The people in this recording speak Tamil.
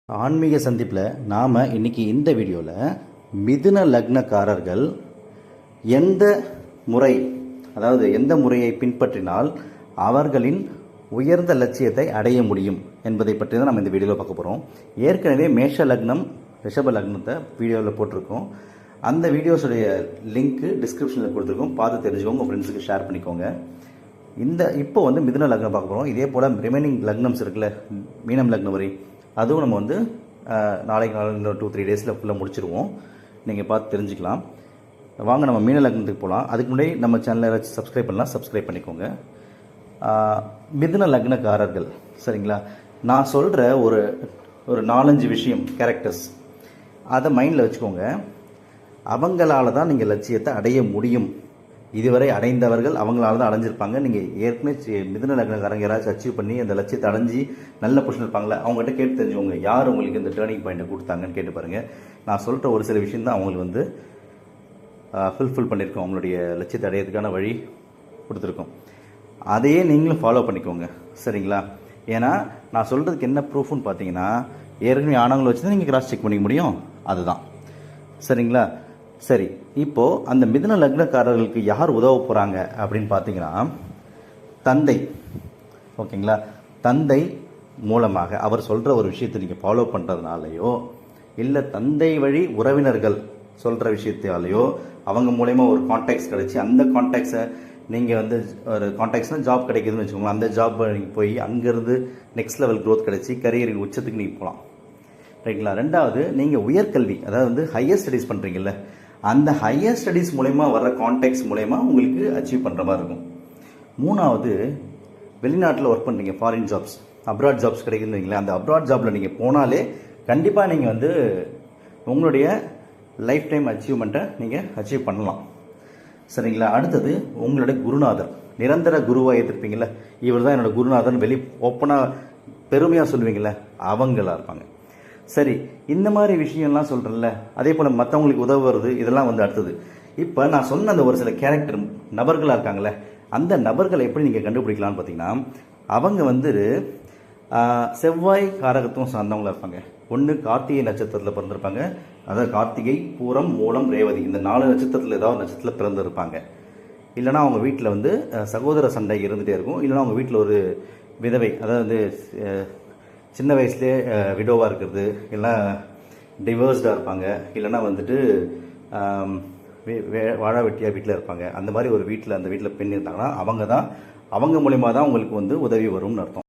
ஆன்மீக சந்திப்பில் நாம் இன்றைக்கி இந்த வீடியோவில் மிதுன லக்னக்காரர்கள் எந்த முறை அதாவது எந்த முறையை பின்பற்றினால் அவர்களின் உயர்ந்த லட்சியத்தை அடைய முடியும் என்பதை பற்றி தான் நம்ம இந்த வீடியோவில் பார்க்க போகிறோம். ஏற்கனவே மேஷ லக்னம் ரிஷப லக்னத்தை வீடியோவில் போட்டிருக்கோம். அந்த வீடியோஸுடைய லிங்க்கு டிஸ்கிரிப்ஷனில் கொடுத்துருக்கோம், பார்த்து தெரிஞ்சுக்கோங்க, உங்கள் ஃப்ரெண்ட்ஸுக்கு ஷேர் பண்ணிக்கோங்க. இப்போ மிதுன லக்னம் பார்க்க போகிறோம். இதே போல் ரிமைனிங் லக்னம்ஸ் இருக்குல்ல, மீனம் லக்னம் வரை, அதுவும் நம்ம நாளைக்கு 2-3 டேஸில் ஃபுல்லாக முடிச்சிடுவோம். நீங்கள் பார்த்து தெரிஞ்சுக்கலாம். வாங்க நம்ம மீன லக்னத்துக்கு போகலாம். அதுக்கு முன்னாடி நம்ம சேனலை ஏதாச்சும் சப்ஸ்கிரைப் பண்ணலாம், சப்ஸ்கிரைப் பண்ணிக்கோங்க. மிதுன லக்னக்காரர்கள் சரிங்களா, நான் சொல்கிற ஒரு 4-5 விஷயம், கேரக்டர்ஸ், அதை மைண்டில் வச்சுக்கோங்க. அவங்களால தான் நீங்கள் லட்சியத்தை அடைய முடியும். இதுவரை அடைந்தவர்கள் அவங்களால தான் அடைஞ்சிருப்பாங்க. நீங்கள் ஏற்கனவே மிதுன லக்னக்காரங்க யாராச்சும் அச்சீவ் பண்ணி அந்த லட்சியத்தை அடைஞ்சி நல்ல பொசிஷன் இருப்பாங்களே, அவங்ககிட்ட கேட்டு தெரிஞ்சுக்கோங்க யார் உங்களுக்கு இந்த டேர்னிங் பாயிண்ட்டை கொடுத்தாங்கன்னு கேட்டு பாருங்கள். நான் சொல்கிற ஒரு சில விஷயம் தான் அவங்களுக்கு ஃபுல்ஃபில் பண்ணியிருக்கோம், அவங்களுடைய லட்சியத்தை அடையிறதுக்கான வழி கொடுத்துருக்கோம். அதையே நீங்களும் ஃபாலோ பண்ணிக்கோங்க சரிங்களா. ஏன்னா நான் சொல்கிறதுக்கு என்ன ப்ரூஃப்னு பார்த்தீங்கன்னா, ஏற்கனவே ஆனவங்களை வச்சு தான் நீங்கள் கிராஸ் செக் பண்ணிக்க முடியும், அதுதான் சரிங்களா. சரி, இப்போது அந்த மிதுன லக்னக்காரர்களுக்கு யார் உதவ போகிறாங்க அப்படின்னு பார்த்தீங்கன்னா, தந்தை. ஓகேங்களா, தந்தை மூலமாக அவர் சொல்கிற ஒரு விஷயத்தை நீங்கள் ஃபாலோ பண்ணுறதுனாலையோ, இல்லை தந்தை வழி உறவினர்கள் சொல்கிற விஷயத்தாலேயோ, அவங்க மூலயமா ஒரு கான்டாக்ட்ஸ் கிடச்சி அந்த கான்டாக்ட்ஸை நீங்கள் ஒரு கான்டாக்ட்ஸ்னால் ஜாப் கிடைக்குதுன்னு வச்சுக்கோங்களேன். அந்த ஜாப் நீங்கள் போய் அங்கேருந்து நெக்ஸ்ட் லெவல் க்ரோத் கிடச்சி கரியரின் உச்சத்துக்கு நீங்கள் போகலாம் ரைட்டுங்களா. ரெண்டாவது, நீங்கள் உயர்கல்வி அதாவது ஹையர் ஸ்டடீஸ் பண்ணுறீங்கல்ல, அந்த ஹையர் ஸ்டடீஸ் மூலயமா வர்ற கான்டாக்ட்ஸ் மூலயமா உங்களுக்கு அச்சீவ் பண்ணுற மாதிரி இருக்கும். மூணாவது, வெளிநாட்டில் ஒர்க் பண்ணுறீங்க, ஃபாரின் ஜாப்ஸ், அப்ராட் ஜாப்ஸ் கிடைக்குதுங்களா, அந்த அப்ராட் ஜாப்பில் நீங்கள் போனாலே கண்டிப்பாக நீங்கள் உங்களுடைய லைஃப் டைம் அச்சீவ்மெண்ட்டை நீங்கள் அச்சீவ் பண்ணலாம் சரிங்களா. அடுத்தது, உங்களுடைய குருநாதர், நிரந்தர குருவாக ஏற்றிருப்பீங்கள, இவர் தான் என்னோடய குருநாதர்னு ஓப்பனாக பெருமையாக சொல்லுவீங்கள, அவங்களா இருப்பாங்க. சரி, இந்த மாதிரி விஷயம்லாம் சொல்கிறேன்ல, அதே போல் மற்றவங்களுக்கு உதவுறது, இதெல்லாம் அடுத்தது. இப்போ நான் சொன்ன அந்த ஒரு சில கேரக்டர் நபர்களாக இருக்காங்களே, அந்த நபர்களை எப்படி நீங்கள் கண்டுபிடிக்கலான்னு பார்த்தீங்கன்னா, அவங்க செவ்வாய் காரகத்துவம் சார்ந்தவங்களாக இருப்பாங்க. ஒன்று கார்த்திகை நட்சத்திரத்தில் பிறந்திருப்பாங்க, அதாவது கார்த்திகை, பூரம், மூலம், ரேவதி, இந்த 4 நட்சத்திரத்தில் ஏதாவது நட்சத்திரத்தில் பிறந்திருப்பாங்க. இல்லைனா அவங்க வீட்டில் சகோதர சண்டை இருந்துகிட்டே இருக்கும். இல்லைனா அவங்க வீட்டில் ஒரு விதவை, அதாவது சின்ன வயசுலேயே விடோவாக இருக்கிறது, இல்லைனா டிவோர்ஸ்டாக இருப்பாங்க, இல்லைனா வாழ வெட்டியாக வீட்டில் இருப்பாங்க. அந்த மாதிரி ஒரு வீட்டில், அந்த வீட்டில் பெண் இருந்தாங்கன்னா அவங்க மூலிமா தான் உங்களுக்கு உதவி வரும்னு அர்த்தம்.